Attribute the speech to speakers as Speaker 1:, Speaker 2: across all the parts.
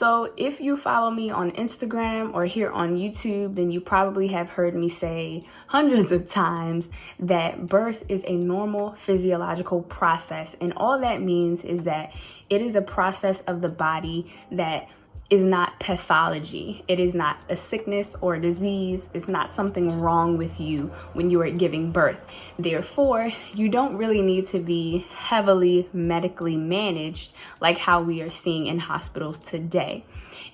Speaker 1: So if you follow me on Instagram or here on YouTube, then you probably have heard me say hundreds of times that birth is a normal physiological process. And all that means is that it is a process of the body that is not pathology. It is not a sickness or a disease. It's not something wrong with you when you are giving birth. Therefore, you don't really need to be heavily medically managed like how we are seeing in hospitals today.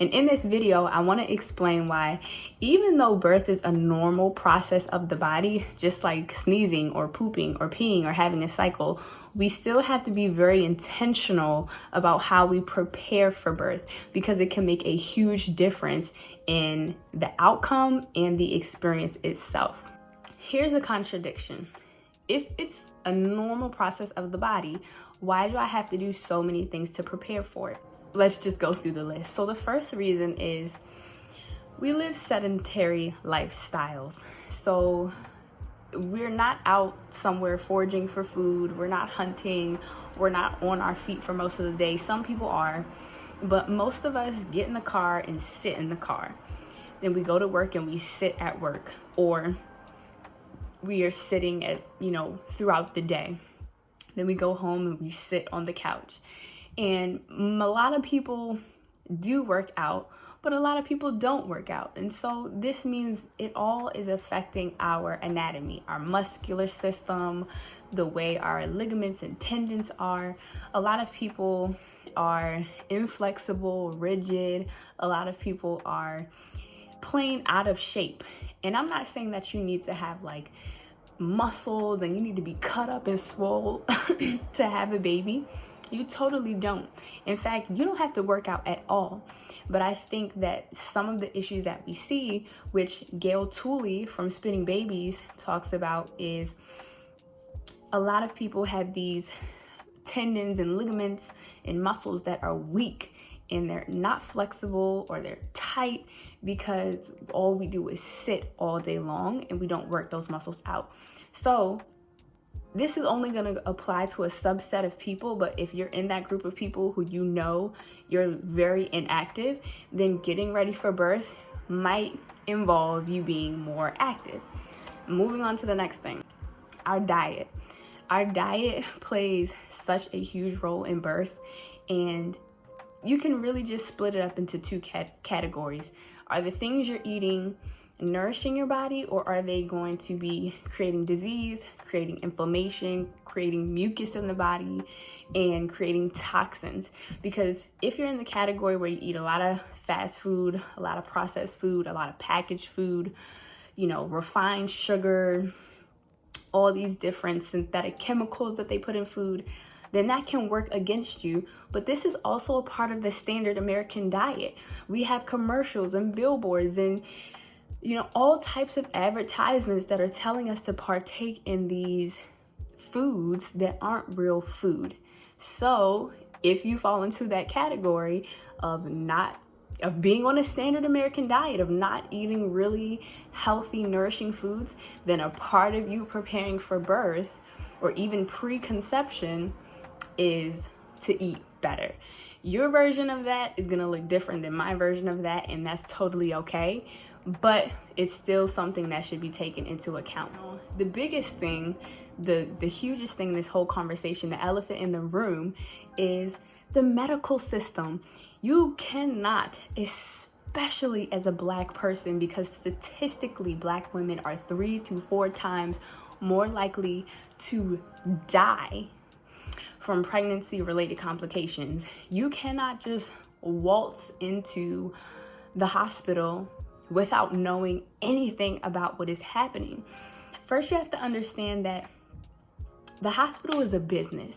Speaker 1: And in this video, I want to explain why, even though birth is a normal process of the body, just like sneezing or pooping or peeing or having a cycle, we still have to be very intentional about how we prepare for birth, because it can make a huge difference in the outcome and the experience itself. Here's a contradiction. If it's a normal process of the body, why do I have to do so many things to prepare for it? Let's just go through the list. So the first reason is we live sedentary lifestyles. So we're not out somewhere foraging for food. We're not hunting. We're not on our feet for most of the day. Some people are, but most of us get in the car and sit in the car. Then we go to work and we sit at work, or we are sitting at, throughout the day. Then we go home and we sit on the couch. And a lot of people do work out, but a lot of people don't work out. And so this means it all is affecting our anatomy, our muscular system, the way our ligaments and tendons are. A lot of people are inflexible, rigid. A lot of people are plain out of shape. And I'm not saying that you need to have like muscles and you need to be cut up and swole to have a baby. You totally don't. In fact, you don't have to work out at all. But I think that some of the issues that we see, which Gail Tooley from Spinning Babies talks about, is a lot of people have these tendons and ligaments and muscles that are weak, and they're not flexible or they're tight because all we do is sit all day long and we don't work those muscles out. So this is only going to apply to a subset of people, but if you're in that group of people who you're very inactive, then getting ready for birth might involve you being more active. Moving on to the next thing, our diet. Our diet plays such a huge role in birth, and you can really just split it up into two categories. Are the things you're eating nourishing your body, or are they going to be creating disease, creating inflammation, creating mucus in the body, and creating toxins? Because if you're in the category where you eat a lot of fast food, a lot of processed food, a lot of packaged food, refined sugar, all these different synthetic chemicals that they put in food, then that can work against you. But this is also a part of the standard American diet. We have commercials and billboards and all types of advertisements that are telling us to partake in these foods that aren't real food. So if you fall into that category of being on a standard American diet, of not eating really healthy, nourishing foods, then a part of you preparing for birth or even preconception is to eat better. Your version of that is going to look different than my version of that, and that's totally okay. But it's still something that should be taken into account. The biggest thing, the hugest thing in this whole conversation, the elephant in the room, is the medical system. You cannot, especially as a Black person, because statistically Black women are 3 to 4 times more likely to die from pregnancy-related complications. You cannot just waltz into the hospital without knowing anything about what is happening. First, you have to understand that the hospital is a business,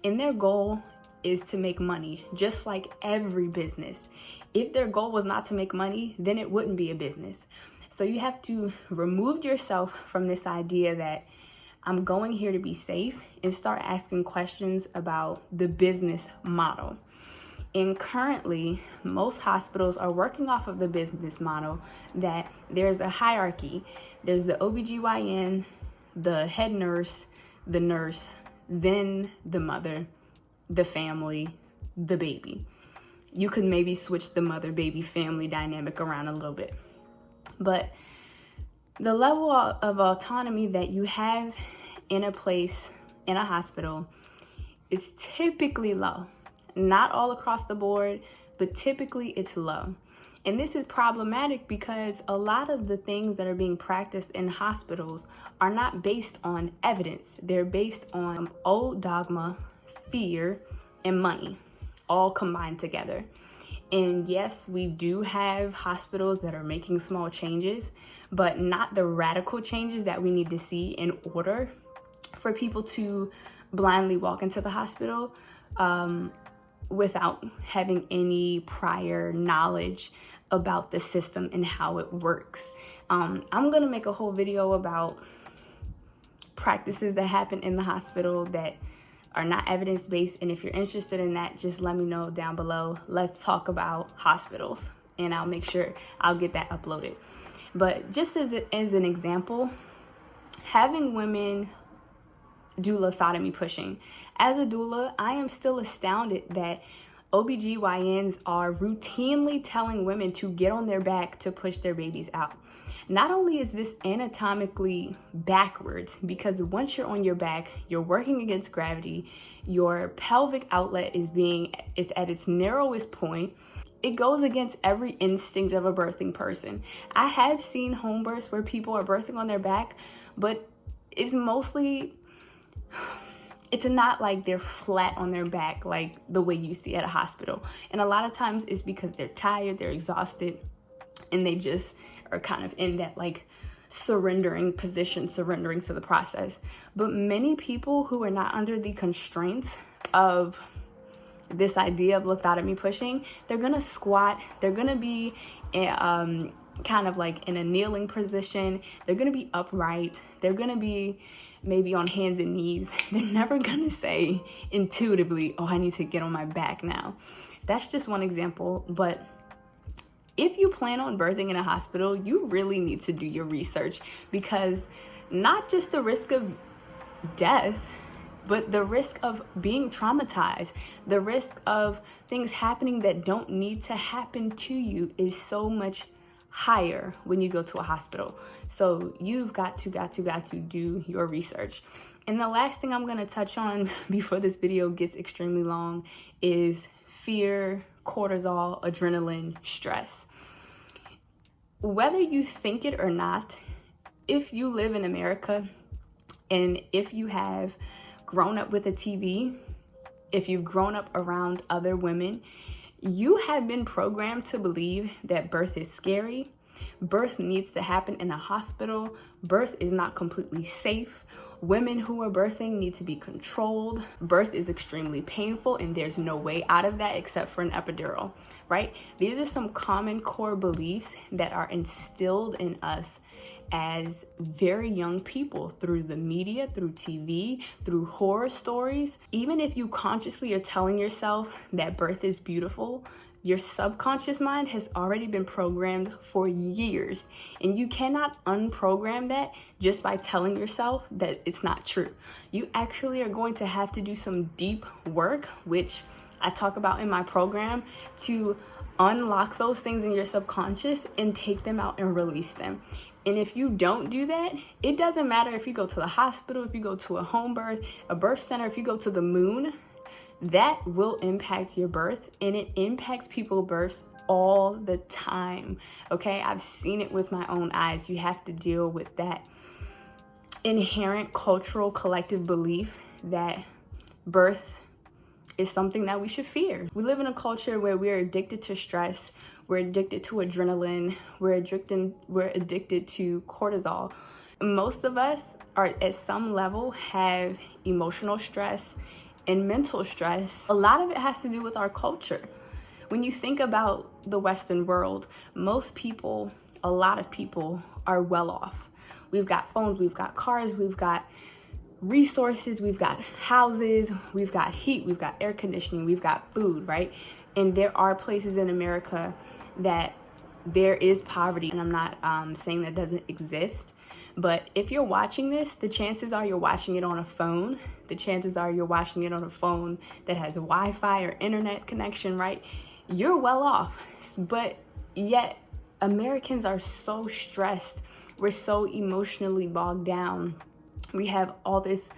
Speaker 1: and their goal is to make money, just like every business. If their goal was not to make money, then it wouldn't be a business. So you have to remove yourself from this idea that I'm going here to be safe, and start asking questions about the business model. And currently, most hospitals are working off of the business model that there's a hierarchy. There's the OBGYN, the head nurse, the nurse, then the mother, the family, the baby. you could maybe switch the mother-baby family dynamic around a little bit. But the level of autonomy that you have in a place, in a hospital, is typically low. Not all across the board, but typically it's low. And this is problematic because a lot of the things that are being practiced in hospitals are not based on evidence. They're based on old dogma, fear, and money, all combined together. And yes, we do have hospitals that are making small changes, but not the radical changes that we need to see in order for people to blindly walk into the hospital without having any prior knowledge about the system and how it works. I'm gonna make a whole video about practices that happen in the hospital that are not evidence-based, and if you're interested in that, just let me know down below. Let's talk about hospitals, and I'll make sure I'll get that uploaded. But just as an example, having women do lithotomy pushing. As a doula, I am still astounded that OBGYNs are routinely telling women to get on their back to push their babies out. Not only is this anatomically backwards, because once you're on your back, you're working against gravity, your pelvic outlet is at its narrowest point. It goes against every instinct of a birthing person. I have seen home births where people are birthing on their back, but it's not like they're flat on their back like the way you see at a hospital. And a lot of times it's because they're tired, they're exhausted, and they just are kind of in that like surrendering position, surrendering to the process. But many people who are not under the constraints of this idea of lithotomy pushing, they're gonna squat, they're gonna be kind of like in a kneeling position, they're gonna be upright, they're gonna be maybe on hands and knees. They're never gonna say intuitively, oh, I need to get on my back now. That's just one example. But if you plan on birthing in a hospital, you really need to do your research, because not just the risk of death, but the risk of being traumatized, the risk of things happening that don't need to happen to you is so much higher when you go to a hospital. So you've got to do your research. And the last thing I'm gonna touch on before this video gets extremely long is fear, cortisol, adrenaline, stress. Whether you think it or not, if you live in America and if you have grown up with a TV, if you've grown up around other women, you have been programmed to believe that birth is scary. Birth needs to happen in a hospital. Birth is not completely safe. Women who are birthing need to be controlled. Birth is extremely painful and there's no way out of that except for an epidural, right? These are some common core beliefs that are instilled in us as very young people through the media, through TV, through horror stories. Even if you consciously are telling yourself that birth is beautiful, your subconscious mind has already been programmed for years, and you cannot unprogram that just by telling yourself that it's not true. You actually are going to have to do some deep work, which I talk about in my program, to unlock those things in your subconscious and take them out and release them. And if you don't do that, it doesn't matter if you go to the hospital, if you go to a home birth, a birth center, if you go to the moon, that will impact your birth, and it impacts people's births all the time, okay? I've seen it with my own eyes. You have to deal with that inherent cultural collective belief that birth is something that we should fear. We live in a culture where we're addicted to stress, we're addicted to adrenaline, we're addicted to cortisol. Most of us are at some level have emotional stress and mental stress. A lot of it has to do with our culture. When you think about the Western world, most people, a lot of people are well off. We've got phones, we've got cars, we've got resources, we've got houses, we've got heat, we've got air conditioning, we've got food, right? And there are places in America that there is poverty, and I'm not saying that doesn't exist, but if you're watching this, the chances are you're watching it on a phone. The chances are you're watching it on a phone that has a Wi-Fi or internet connection, right? you're well off. But yet Americans are so stressed. We're so emotionally bogged down. We have all this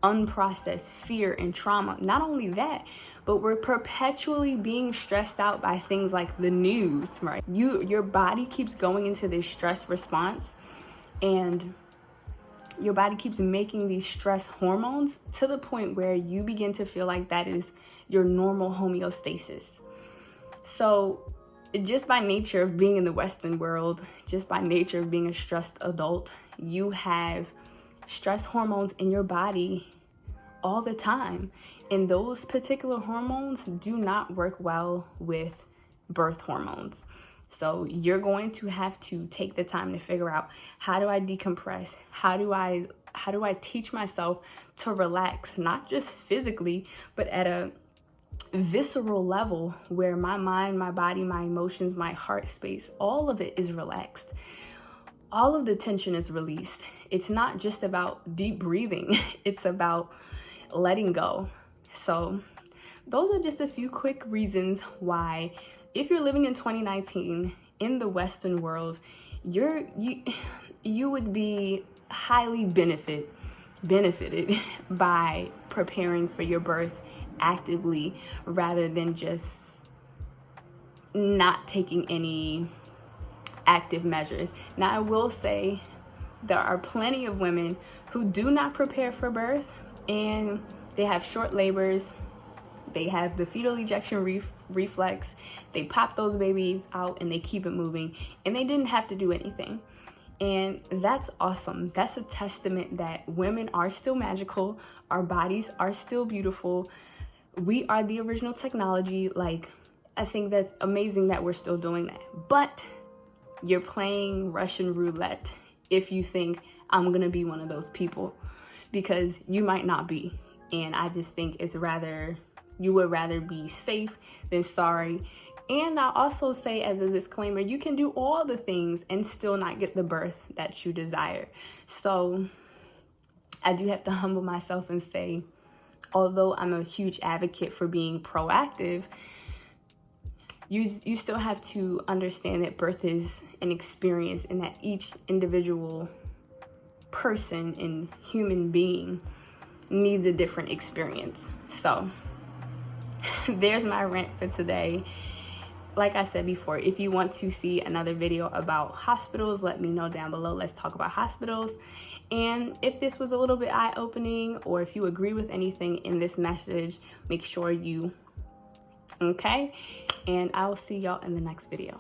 Speaker 1: unprocessed fear and trauma. Not only that, but we're perpetually being stressed out by things like the news, right? Your body keeps going into this stress response, and your body keeps making these stress hormones to the point where you begin to feel like that is your normal homeostasis. So just by nature of being in the Western world, just by nature of being a stressed adult, you have stress hormones in your body all the time. And those particular hormones do not work well with birth hormones. So you're going to have to take the time to figure out, how do I decompress? How do I teach myself to relax, not just physically, but at a visceral level where my mind, my body, my emotions, my heart space, all of it is relaxed. All of the tension is released. It's not just about deep breathing. It's about letting go. So those are just a few quick reasons why, if you're living in 2019 in the Western world, you would be highly benefited by preparing for your birth actively, rather than just not taking any active measures. Now, I will say there are plenty of women who do not prepare for birth, and they have short labors. They have the fetal ejection reflex. They pop those babies out and they keep it moving, and they didn't have to do anything. And that's awesome. That's a testament that women are still magical. Our bodies are still beautiful. We are the original technology. Like, I think that's amazing that we're still doing that. But you're playing Russian roulette if you think I'm gonna be one of those people, because you might not be. And I just think you would rather be safe than sorry. And I'll also say, as a disclaimer, you can do all the things and still not get the birth that you desire. So I do have to humble myself and say, although I'm a huge advocate for being proactive, you still have to understand that birth is an experience, and that each individual person and human being needs a different experience. So there's my rant for today. Like I said before, if you want to see another video about hospitals, let me know down below. Let's talk about hospitals. And if this was a little bit eye-opening, or if you agree with anything in this message, make sure you, okay? And I'll see y'all in the next video.